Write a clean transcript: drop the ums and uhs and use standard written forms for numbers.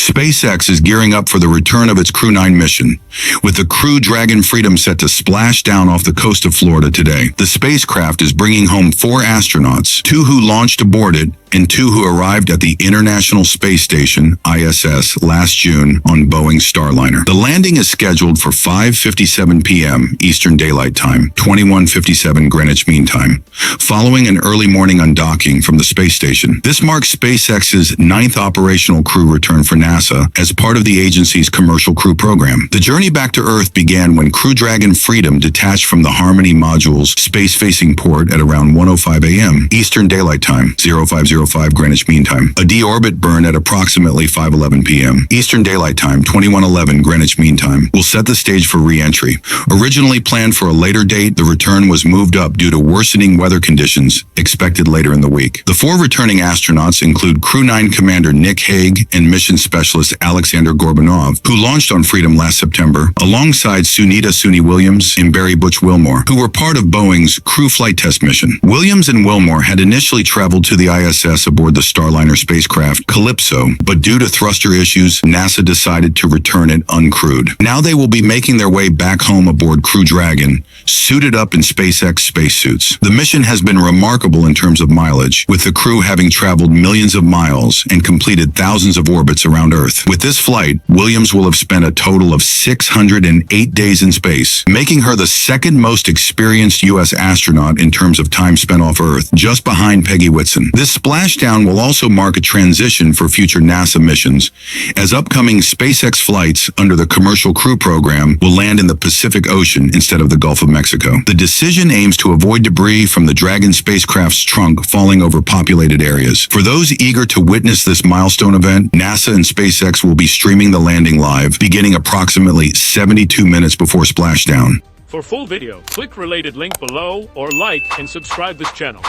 SpaceX is gearing up for the return of its Crew-9 mission, with the Crew-Dragon Freedom set to splash down off the coast of Florida today. The spacecraft is bringing home 4 astronauts, 2 who launched aboard it and 2 who arrived at the International Space Station, ISS, last June on Boeing's Starliner. The landing is scheduled for 5:57 p.m. Eastern Daylight Time, 21:57 Greenwich Mean Time, following an early morning undocking from the space station. This marks SpaceX's 9th operational crew return for NASA as part of the agency's Commercial Crew program. The journey back to Earth began when Crew Dragon Freedom detached from the Harmony module's space-facing port at around 1:05 a.m. Eastern Daylight Time, 05:05 Greenwich Mean Time. A deorbit burn at approximately 5:11 p.m. Eastern Daylight Time, 21:11 Greenwich Mean Time, will set the stage for re-entry. Originally planned for a later date, the return was moved up due to worsening weather conditions expected later in the week. The 4 returning astronauts include Crew-9 Commander Nick Hague and Mission Specialist Aleksandr Gorbunov, who launched on Freedom last September, alongside Suni Williams and Butch Wilmore, who were part of Boeing's Crew Flight Test mission. Williams and Wilmore had initially traveled to the ISS aboard the Starliner spacecraft Calypso, but due to thruster issues, NASA decided to return it uncrewed. Now they will be making their way back home aboard Crew Dragon, suited up in SpaceX spacesuits. The mission has been remarkable in terms of mileage, with the crew having traveled millions of miles and completed thousands of orbits around Earth. With this flight, Williams will have spent a total of 608 days in space, making her the second most experienced U.S. astronaut in terms of time spent off Earth, just behind Peggy Whitson. This splashdown will also mark a transition for future NASA missions, as upcoming SpaceX flights under the Commercial Crew program will land in the Pacific Ocean instead of the Gulf of Mexico. The decision aims to avoid debris from the Dragon spacecraft's trunk falling over populated areas. For those eager to witness this milestone event, NASA and SpaceX will be streaming the landing live, beginning approximately 72 minutes before splashdown. For full video, click related link below or like and subscribe this channel.